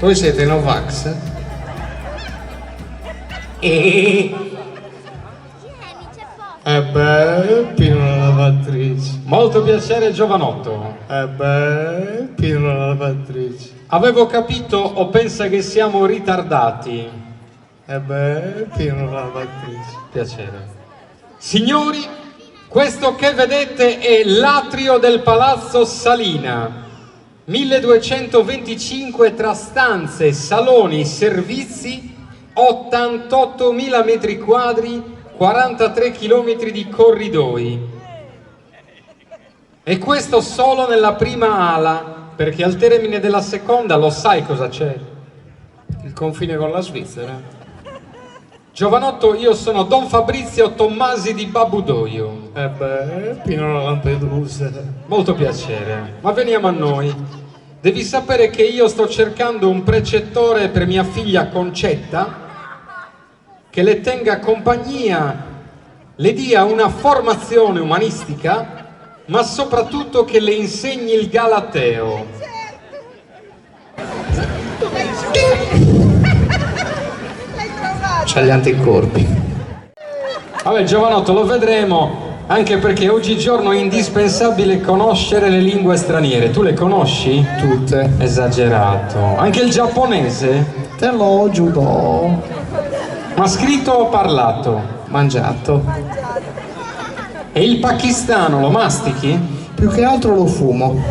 Voi siete Novax? Pino la lavatrice. Molto piacere, giovanotto. Pino la lavatrice. Avevo capito o pensa che siamo ritardati? Pino la lavatrice. Piacere. Signori, questo che vedete è l'atrio del Palazzo Salina. 1225 tra stanze, saloni, servizi, 88.000 metri quadri, 43 chilometri di corridoi. E questo solo nella prima ala, perché al termine della seconda lo sai cosa c'è? Il confine con la Svizzera. Giovanotto, io sono Don Fabrizio Tommasi di Babudoio. Pino la Lampedusa. Molto piacere, ma veniamo a noi. Devi sapere che io sto cercando un precettore per mia figlia Concetta che le tenga compagnia, le dia una formazione umanistica, ma soprattutto che le insegni il galateo. C'ha gli anticorpi. Vabbè, giovanotto, lo vedremo, anche perché oggigiorno è indispensabile conoscere le lingue straniere. Tu le conosci? Tutte. Esagerato. Anche il giapponese? Te lo giuro. Ma scritto o parlato? Mangiato. E il pakistano lo mastichi? Più che altro lo fumo.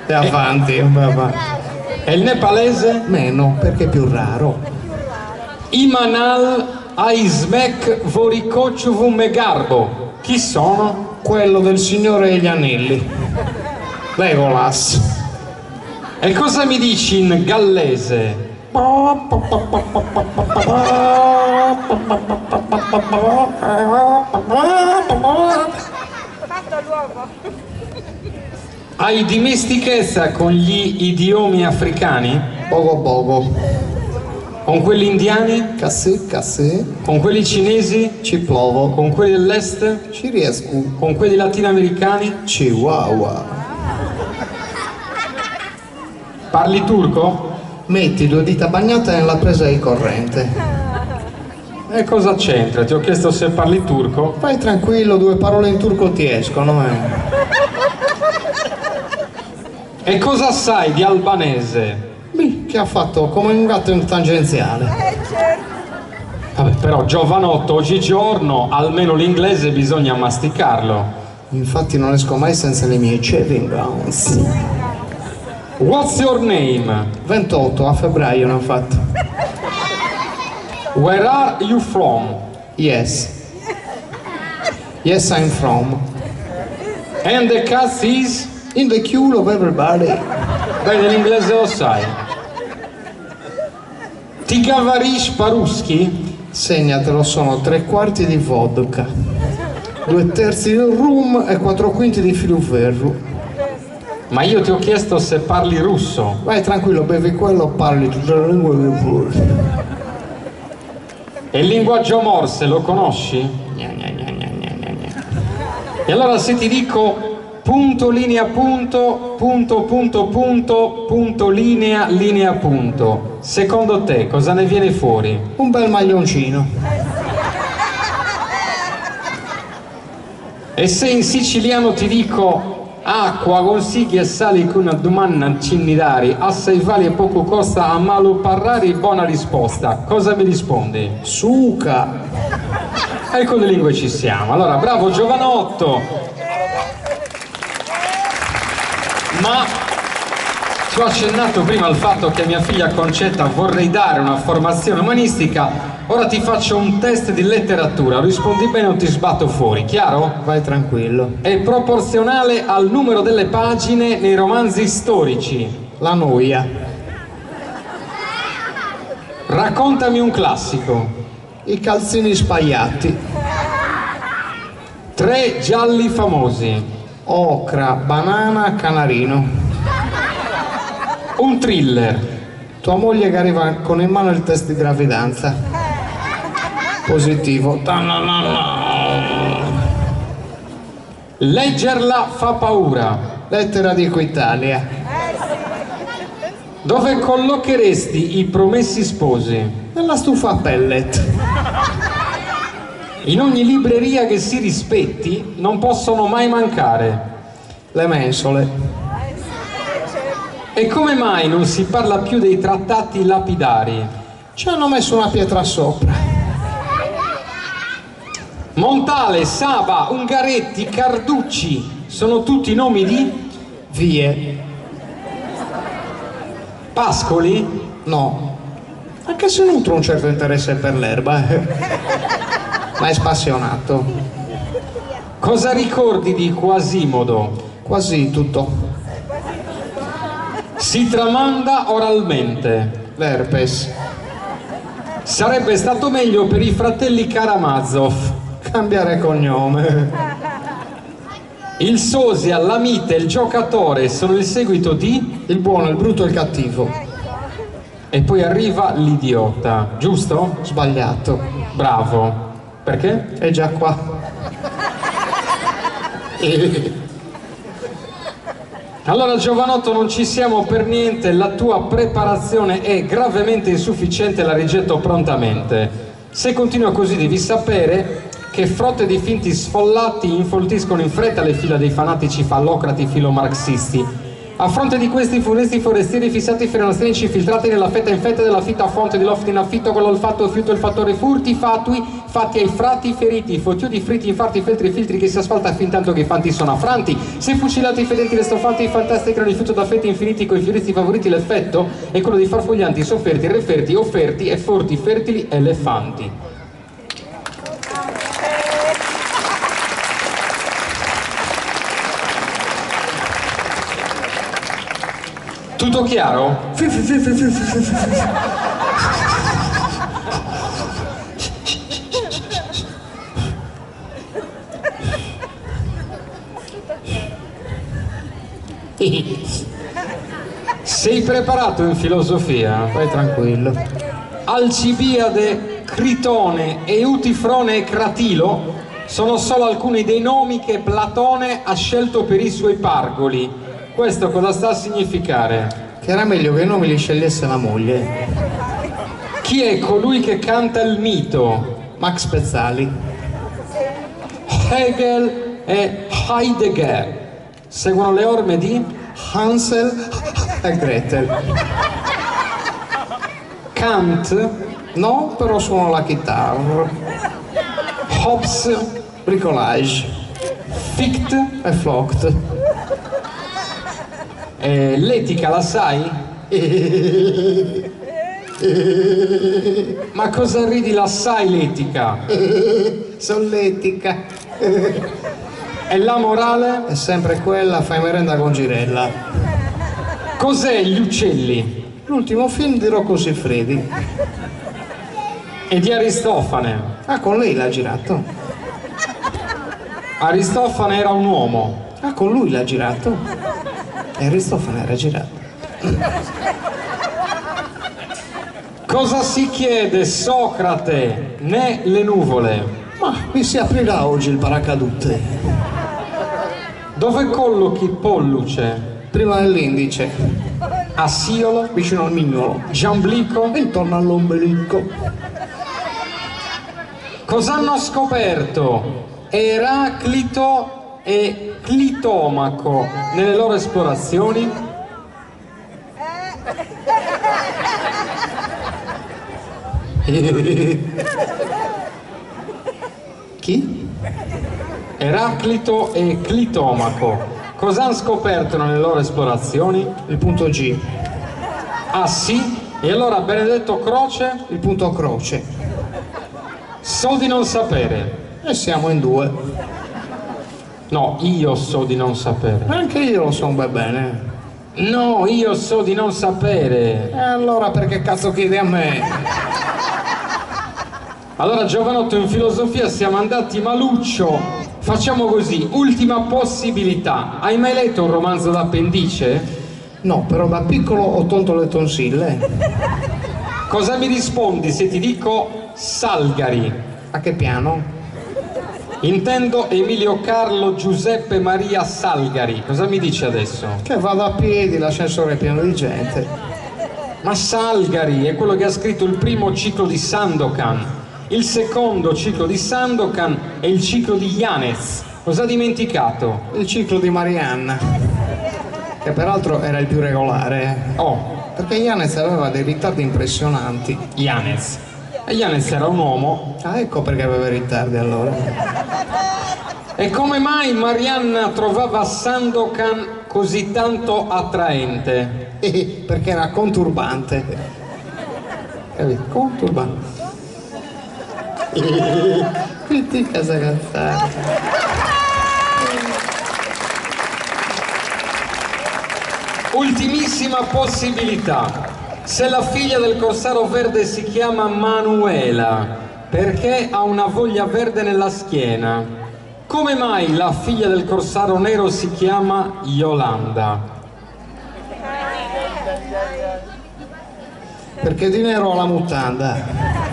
E avanti, avanti. E il nepalese? Meno, perché è più raro. Imanal Aismek Vorikochuvu Megarbo. Chi sono? Quello del Signore degli Anelli. Legolas. E cosa mi dici in gallese? Hai dimestichezza con gli idiomi africani? Poco poco. Con quelli indiani? Cassè, cassè. Con quelli cinesi? Ci provo. Con quelli dell'est? Ci riesco. Con quelli latinoamericani? Chihuahua. Parli turco? Metti 2 dita bagnate nella presa di corrente. E cosa c'entra? Ti ho chiesto se parli turco. Vai tranquillo, 2 parole in turco ti escono, E cosa sai di albanese? Beh, che ha fatto come un gatto in tangenziale. Vabbè, però giovanotto, oggigiorno almeno l'inglese bisogna masticarlo. Infatti non esco mai senza le mie shaving gowns. What's your name? 28 a febbraio ne ho fatto. Where are you from? Yes. Yes, I'm from. And the cat is? In the queue of everybody. Beh, l'inglese lo sai. Ti gavarish paruski? Segnatelo, sono 3/4 di vodka, 2/3 di rum e 4/5 di filoferro. Ma io ti ho chiesto se parli russo. Vai tranquillo, bevi quello, parli tutte le lingue che vuoi. E il linguaggio morse lo conosci? E allora se ti dico punto linea punto, punto punto punto, punto linea linea punto, secondo te cosa ne viene fuori? Un bel maglioncino. E se in siciliano ti dico acqua, consigli e sali con una domanda cinnidari, assai vale e poco costa, a malo parlare, buona risposta, cosa mi rispondi? Suca. E con le lingue ci siamo. Allora, bravo giovanotto. Ma ci ho accennato prima al fatto che a mia figlia Concetta vorrei dare una formazione umanistica. Ora ti faccio un test di letteratura, rispondi bene o ti sbatto fuori, chiaro? Vai tranquillo. È proporzionale al numero delle pagine nei romanzi storici. La noia. Raccontami un classico. I calzini spagliati. 3 gialli famosi. Ocra, banana, canarino. Un thriller. Tua moglie che arriva con in mano il test di gravidanza. Positivo. Leggerla fa paura. Lettera di Equitalia. Dove collocheresti i promessi sposi? Nella stufa a pellet. In ogni libreria che si rispetti non possono mai mancare. Le mensole. E come mai non si parla più dei trattati lapidari? Ci hanno messo una pietra sopra. Montale, Saba, Ungaretti, Carducci sono tutti nomi di Vie. Pascoli? No. Anche se nutre un certo interesse per l'erba. Ma è spassionato. Cosa ricordi di Quasimodo? Quasi tutto. Si tramanda oralmente. L'herpes. Sarebbe stato meglio per i fratelli Karamazov. Cambiare cognome. Il sosia, la mite e il giocatore sono il seguito di... Il buono, il brutto e il cattivo. E poi arriva l'idiota, giusto? Sbagliato. Bravo. Perché? È già qua. Allora giovanotto, non ci siamo per niente, la tua preparazione è gravemente insufficiente, la rigetto prontamente. Se continua così devi sapere che frotte di finti sfollati infoltiscono in fretta le fila dei fanatici fallocrati filomarxisti. A fronte di questi funesti forestieri fissati frenastrici infiltrati nella fetta infetta della fitta fonte di loft in affitto con l'olfatto fiuto il fattore furti fatui fatti ai frati feriti fottiudi fritti infarti feltri filtri che si asfalta fin tanto che i fanti sono affranti se fucilati fedenti le stoffanti fantastiche erano rifiuto da fetti infiniti coi fioristi favoriti l'effetto è quello di farfuglianti sofferti referti offerti e forti fertili elefanti. Tutto chiaro? Sei preparato in filosofia? Vai tranquillo. Alcibiade, Critone, Eutifrone e Cratilo sono solo alcuni dei nomi che Platone ha scelto per i suoi pargoli. Questo cosa sta a significare? Che era meglio che i nomi li scegliesse la moglie. Chi è colui che canta il mito? Max Pezzali. Hegel e Heidegger. Seguono le orme di Hansel e Gretel. Kant, No, però suono la chitarra. Hobbes, Bricolage. Fichte E Flocht. e l'etica la sai? Ma cosa ridi, la sai l'etica? Solletica. E la morale? È sempre quella, fai merenda con Girella. Cos'è gli uccelli? L'ultimo film di Rocco Siffredi. E di Aristofane? Ah, con lei l'ha girato. Aristofane era un uomo. Ah, con lui l'ha girato. E Aristofane era girato. Cosa si chiede Socrate né le nuvole? Ma mi si aprirà oggi il paracadute. Dove collochi Polluce? Prima dell'indice, Assiolo? vicino al mignolo, Giamblico? e intorno all'ombelico. Cosa hanno scoperto Eraclito e Clitomaco nelle loro esplorazioni? Chi? Eraclito e Clitomaco. Cosa hanno scoperto nelle loro esplorazioni? Il punto G. Ah sì? E allora Benedetto Croce? Il punto croce. So di non sapere. E siamo in due. No, io so di non sapere. Anche io lo so un bel bene. No, io so di non sapere. E allora perché cazzo chiedi a me? Allora giovanotto, in filosofia siamo andati maluccio. Facciamo così, ultima possibilità. Hai mai letto un romanzo d'appendice? No, però da piccolo ho tolto le tonsille. Cosa mi rispondi se ti dico Salgari? A che piano? Intendo Emilio Carlo Giuseppe Maria Salgari. Cosa mi dice adesso? Che vado a piedi, l'ascensore è pieno di gente. Ma Salgari è quello che ha scritto il primo ciclo di Sandokan, il secondo ciclo di Sandokan e il ciclo di Yanez. Cosa ha dimenticato? Il ciclo di Marianna, che peraltro era il più regolare. Oh, Perché Yanez aveva dei ritardi impressionanti. Yanez. E Yanez era un uomo. Ah, ecco perché aveva i ritardi allora. E come mai Marianna trovava Sandokan così tanto attraente? Perché era conturbante. Capito? Conturbante. Quindi casa cazzata. Ultimissima possibilità. Se la figlia del corsaro verde si chiama Manuela, perché ha una voglia verde nella schiena? Come mai la figlia del corsaro nero si chiama Yolanda? Perché di nero ho la mutanda.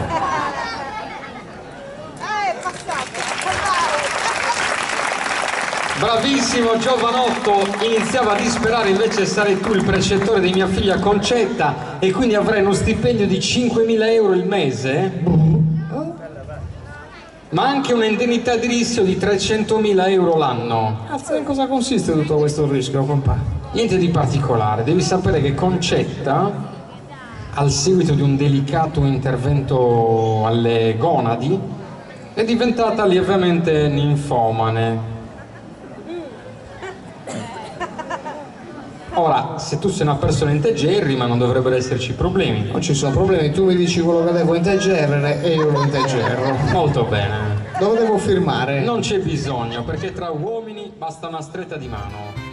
Bravissimo giovanotto, iniziava a disperare, invece sarai tu il precettore di mia figlia Concetta e quindi avrai uno stipendio di 5.000 euro il mese, ma anche un'indennità di rischio di 300.000 euro l'anno. Cazzo, in cosa consiste tutto questo rischio, compà? Niente di particolare, devi sapere che Concetta, al seguito di un delicato intervento alle gonadi, è diventata lievemente ninfomane. Ora, se tu sei una persona integerrima non dovrebbero esserci problemi. Non ci sono problemi, tu mi dici quello che devo integerrere e io lo integerro. Molto bene. Dove devo firmare? Non c'è bisogno, perché tra uomini basta una stretta di mano.